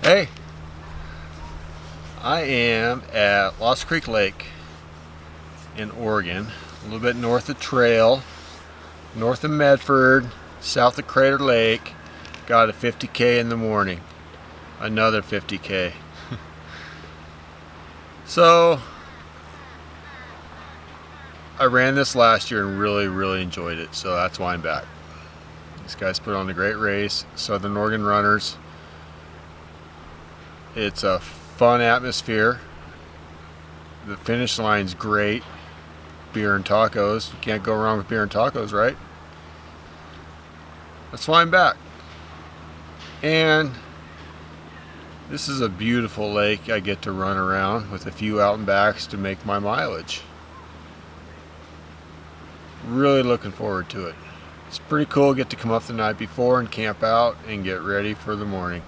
Hey, I am at Lost Creek Lake in Oregon, a little bit north of Trail, north of Medford, south of Crater Lake. Got a 50K in the morning, another 50K. So I ran this last year and really enjoyed it, so that's why I'm back. These guys put on a great race, Southern Oregon runners. It's a fun atmosphere. The finish line's great. Beer and tacos. You can't go wrong with beer and tacos, right? That's why I'm back. And this is a beautiful lake I get to run around with a few out and backs to make my mileage. Really looking forward to it. It's pretty cool. Get to come up the night before and camp out and get ready for the morning.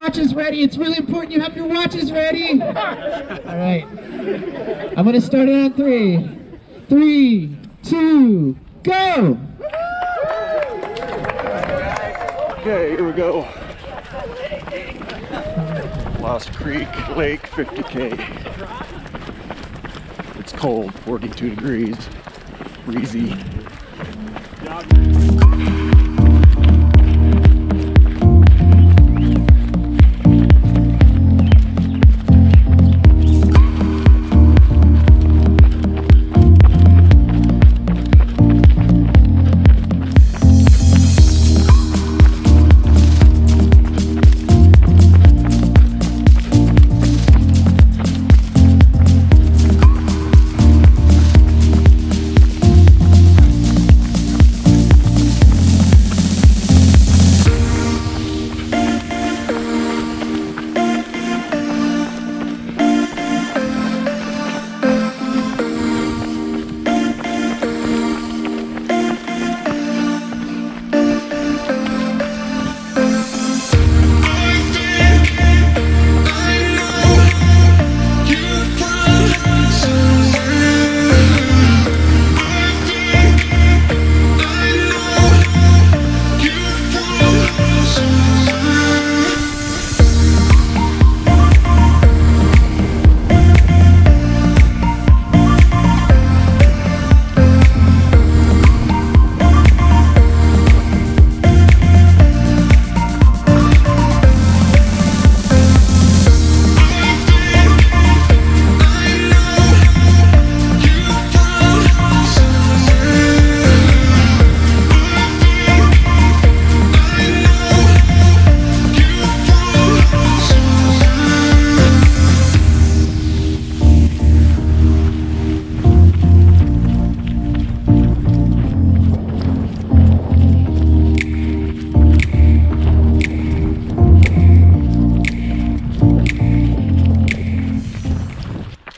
Watches ready. It's really important you have your watches ready. All right. I'm going to start it on 3. 3, 2, go. Okay, here we go. Lost Creek Lake 50K. It's cold, 42 degrees, breezy.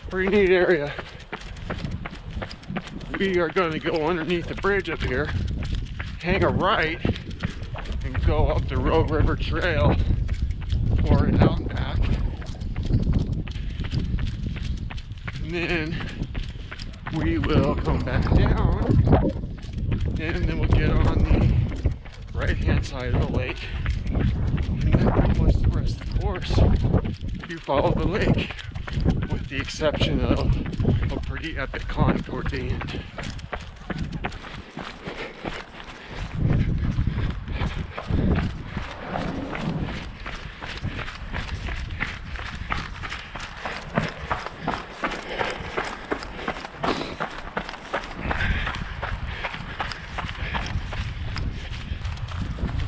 Pretty neat area. We are going to go underneath the bridge up here, hang a right, and go up the Rogue River Trail for an out and back. And then we will come back down, and then we'll get on the right hand side of the lake. And then pretty much the rest of the course, you follow the lake, with the exception of a pretty epic climb toward the end.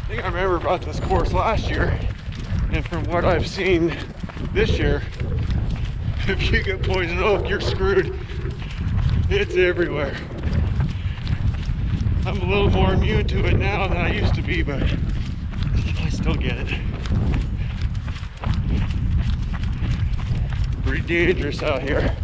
The thing I remember about this course last year, and from what I've seen this year, if you get poison oak, you're screwed. It's everywhere. I'm a little more immune to it now than I used to be, but I still get it. Pretty dangerous out here.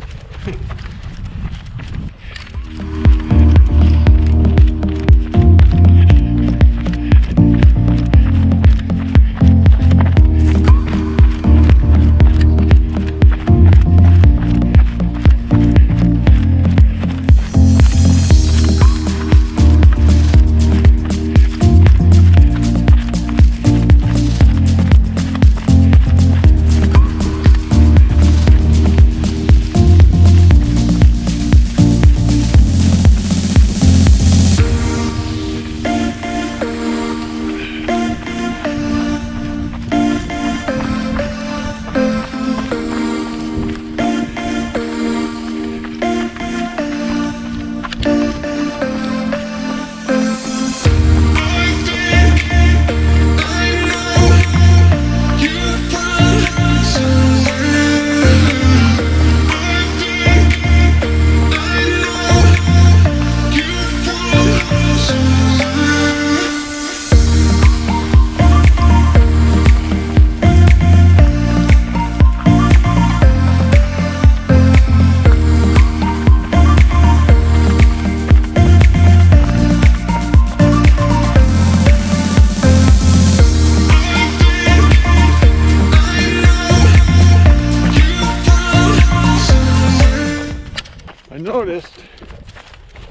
I noticed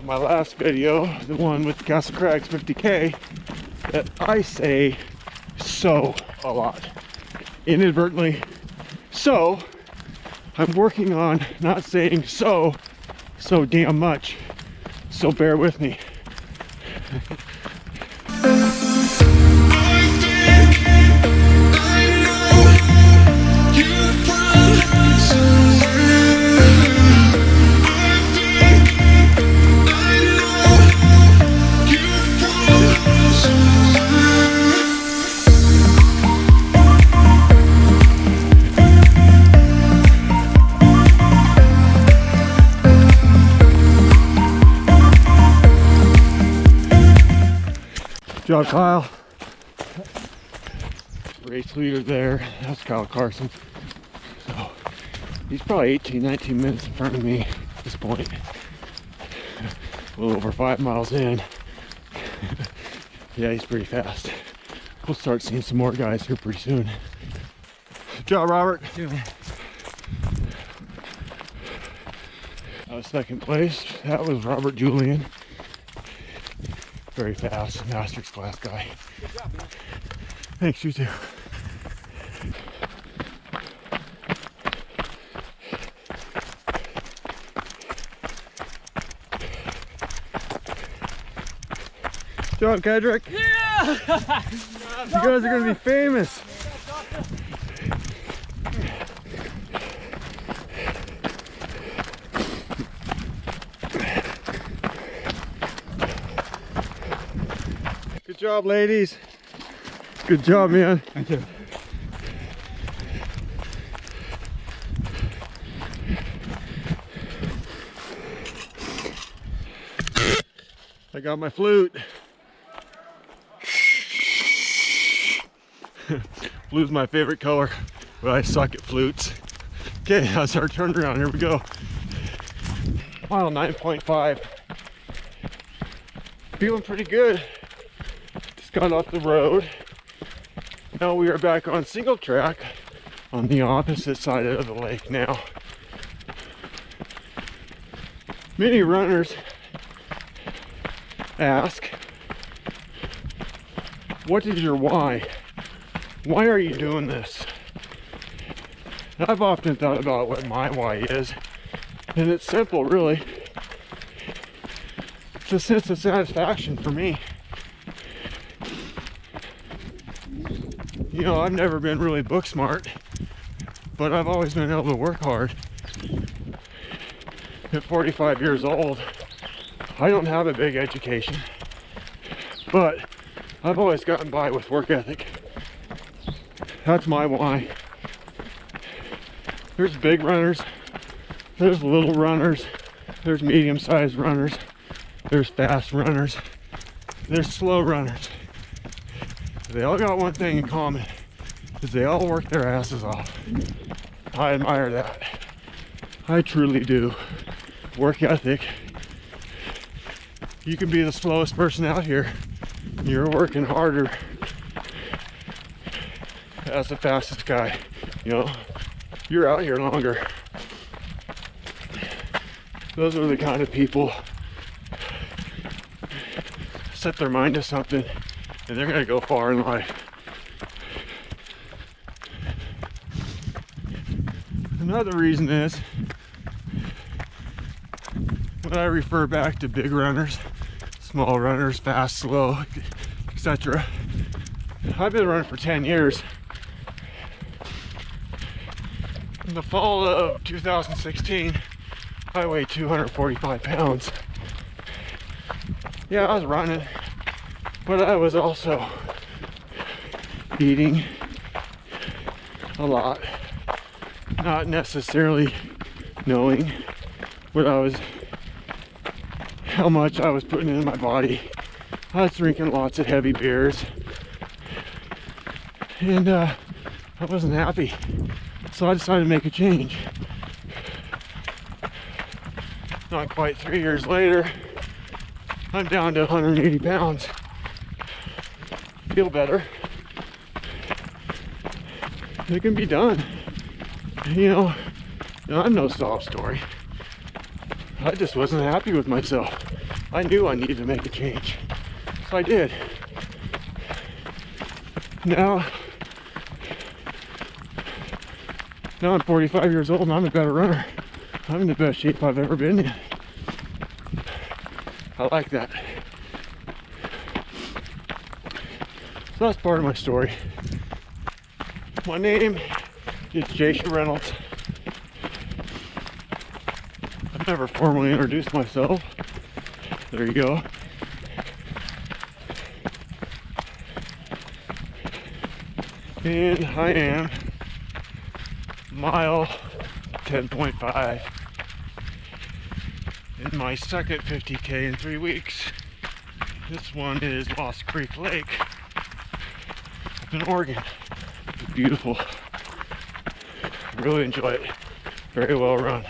in my last video, the one with Castle Crags 50K, that I say so a lot, inadvertently. So I'm working on not saying so damn much, so bear with me. Good job, Kyle. Race leader there, that's Kyle Carson. So he's probably 18, 19 minutes in front of me at this point. A little over 5 miles in. Yeah, he's pretty fast. We'll start seeing some more guys here pretty soon. Good job, Robert. That was second place. That was Robert Julian. Very fast, master's class guy. Good job, man. Thanks, you too. Good job, Kedrick. Yeah! You guys are going to be famous. Good job, ladies. Good job, man. Thank you. I got my flute. Blue's my favorite color, but I suck at flutes. Okay, that's our turnaround. Here we go. Mile 9.5. Feeling pretty good. Just got off the road. Now we are back on single track on the opposite side of the lake now. Many runners ask, what is your why? Why are you doing this? And I've often thought about what my why is, and it's simple, really. It's a sense of satisfaction for me. You know, I've never been really book smart, but I've always been able to work hard. At 45 years old, I don't have a big education, but I've always gotten by with work ethic. That's my why. There's big runners, there's little runners, there's medium-sized runners, there's fast runners. they're slow runners. They all got one thing in common, is they all work their asses off. I admire that. I truly do. Work ethic. You can be the slowest person out here. You're working harder as the fastest guy. You know, you're out here longer. Those are the kind of people set their mind to something and they're gonna go far in life. Another reason is when I refer back to big runners, small runners, fast, slow, etc. I've been running for 10 years. In the fall of 2016, I weighed 245 pounds. Yeah, I was running, but I was also eating a lot, not necessarily knowing how much I was putting in my body. I was drinking lots of heavy beers, and I wasn't happy, so I decided to make a change. Not quite 3 years later, I'm down to 180 pounds. Feel better. It can be done. You know, I'm no sob story. I just wasn't happy with myself. I knew I needed to make a change, so I did. Now I'm 45 years old and I'm a better runner. I'm in the best shape I've ever been in. I like that. So that's part of my story. My name is Jason Reynolds. I've never formally introduced myself. There you go. And I am mile 10.5 in my second 50K in 3 weeks. This one is Lost Creek Lake up in Oregon. It's beautiful. I really enjoy it. Very well run.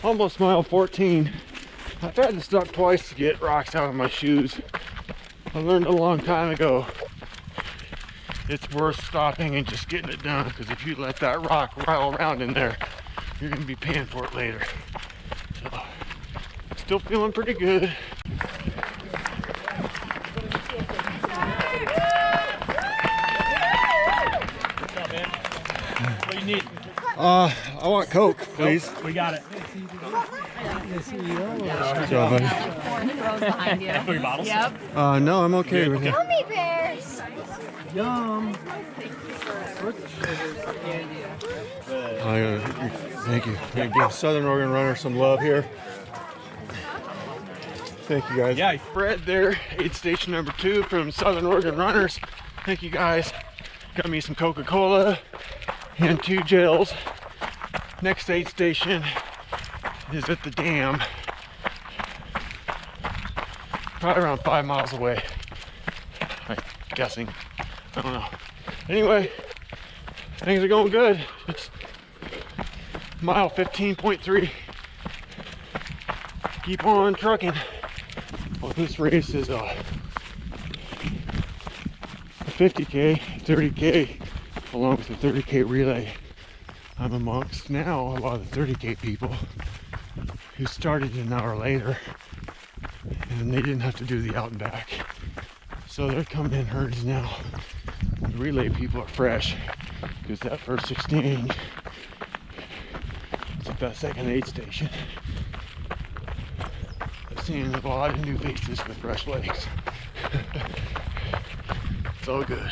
Almost mile 14. I've had to stop twice to get rocks out of my shoes. I learned a long time ago it's worth stopping and just getting it done, because if you let that rock rattle around in there, you're going to be paying for it later. So, still feeling pretty good. I want Coke, please. Nope, we got it. Good job, buddy. Behind you. 3 bottles? Yep. No, I'm okay with it. Gummy bears. Yum. Thank you. I'm gonna give Southern Oregon Runner some love here. Thank you guys. Yeah. Fred there, aid station number 2 from Southern Oregon Runners. Thank you guys. Got me some Coca-Cola and 2 gels. Next aid station is at the dam. Probably around 5 miles away. I'm guessing. I don't know. Anyway, things are going good. It's mile 15.3. Keep on trucking. Well, this race is a 50K, 30K, along with the 30K relay. I'm amongst now a lot of the 30K people who started an hour later, and they didn't have to do the out and back. So they're coming in herds now. The relay people are fresh because that first exchange, it's at that second aid station. I'm seeing a lot of new faces with fresh legs. It's all good.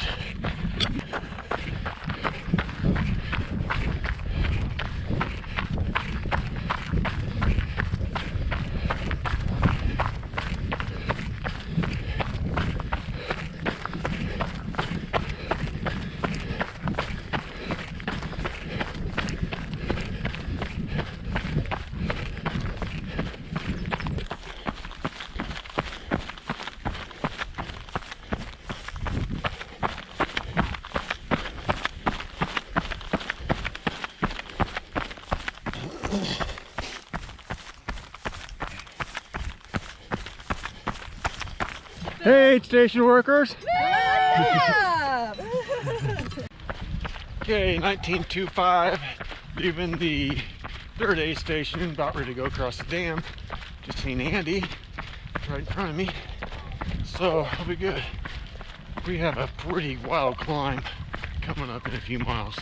Hey, aid station workers. Okay, 1925, leaving the 3rd aid station, about ready to go across the dam. Just seen Andy right in front of me, so I'll be good. We have a pretty wild climb coming up in a few miles,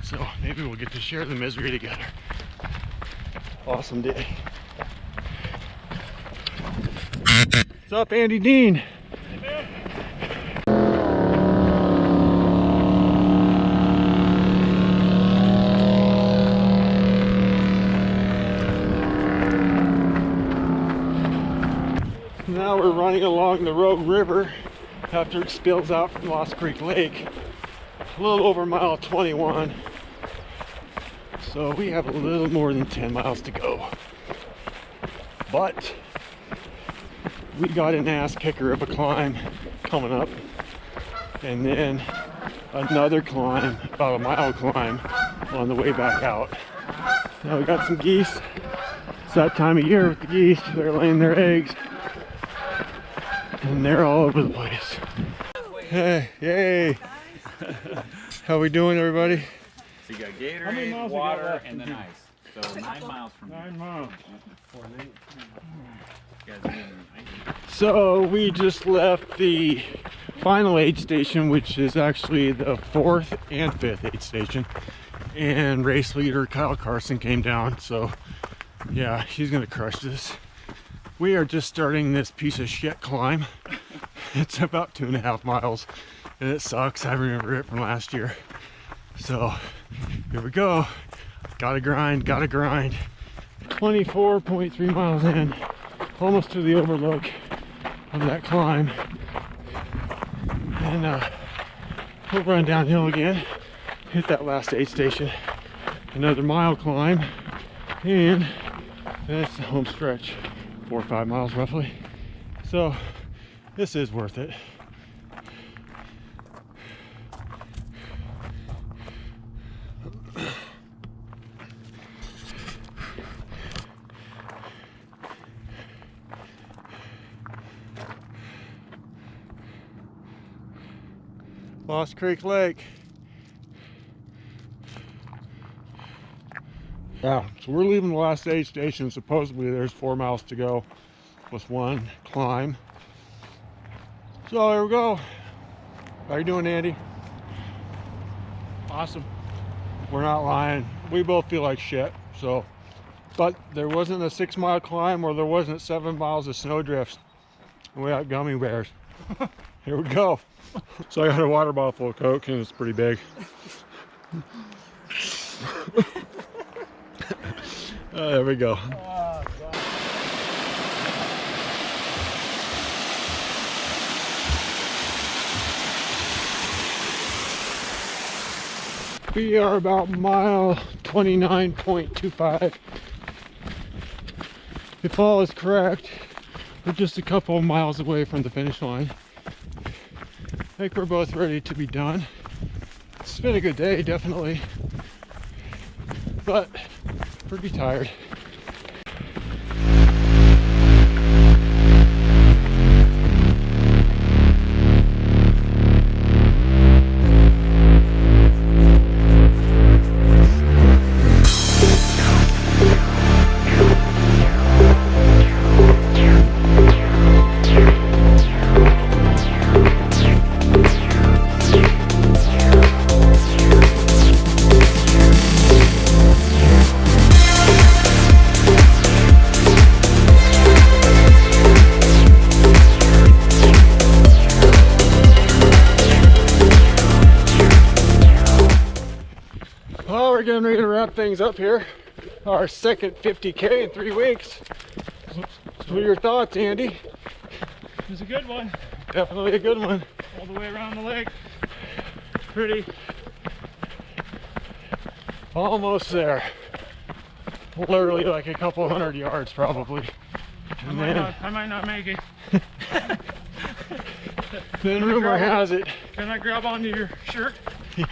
so maybe we'll get to share the misery together. Awesome day. What's up, Andy Dean? Now we're running along the Rogue River after it spills out from Lost Creek Lake, a little over mile 21. So we have a little more than 10 miles to go. But we got an ass kicker of a climb coming up, and then another climb, about a mile climb on the way back out. Now we got some geese. It's that time of year with the geese. They're laying their eggs, and they're all over the place. Hey, yay! How we doing, everybody? So you got Gatorade, water, and then ice. So 9 miles from here. 9 miles. You guys are getting ice. So we just left the final aid station, which is actually the 4th and 5th aid station, and race leader Kyle Carson came down. So yeah, he's gonna crush this. We are just starting this piece of shit climb. It's about 2.5 miles, and it sucks. I remember it from last year. So here we go. Gotta grind, gotta grind. 24.3 miles in, almost to the overlook of that climb. And we'll run downhill again, hit that last aid station. Another mile climb, and that's the home stretch. 4 or 5 miles roughly. So this is worth it. Lost Creek Lake. Yeah, so we're leaving the last aid station. Supposedly there's 4 miles to go with 1 climb. So there we go. How you doing, Andy? Awesome. we're not lying. We both feel like shit. So, but there wasn't a 6-mile climb, or there wasn't 7 miles of snowdrifts. And we got gummy bears. Here we go. So I got a water bottle full of Coke, and it's pretty big. There we go. We are about mile 29.25. If all is correct, we're just a couple of miles away from the finish line. I think we're both ready to be done. It's been a good day, definitely, but pretty tired. Well, we're getting ready to wrap things up here. Our second 50K in 3 weeks. What are your thoughts, Andy? It was a good one. Definitely a good one. All the way around the lake. Pretty. Almost there. Literally like a couple 100 yards probably. I might not make it. Then rumor has it. Can I grab onto your shirt? Yeah.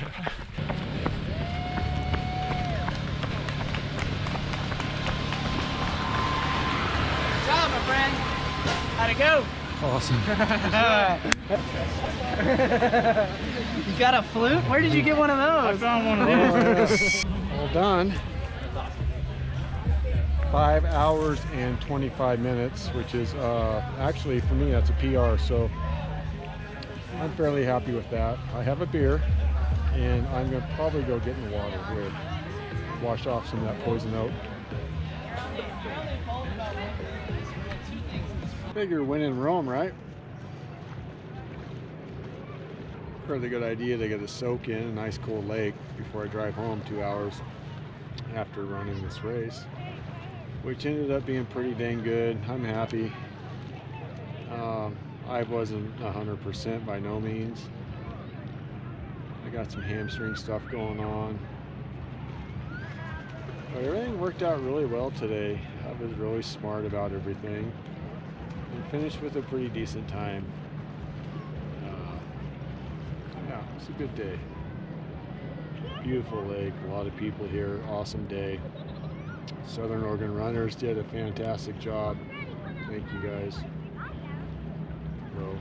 How'd it go? Awesome. You got a flute? Where did you get one of I those? found one of those. All done. 5 hours and 25 minutes, which is actually for me that's a PR, so I'm fairly happy with that. I have a beer, and I'm gonna probably go get in the water here, wash off some of that poison oak. Figure when in Rome, right? Fairly good idea to get a soak in a nice cold lake before I drive home 2 hours after running this race, which ended up being pretty dang good. I'm happy. I wasn't 100% by no means. I got some hamstring stuff going on, but everything worked out really well today. I was really smart about everything and finished with a pretty decent time. Yeah, it's a good day. Beautiful lake, a lot of people here, awesome day. Southern Oregon runners did a fantastic job. Thank you guys. So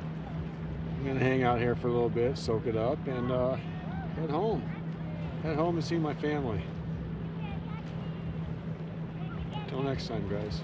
I'm gonna hang out here for a little bit, soak it up, and head home. Head home and see my family. Until next time, guys.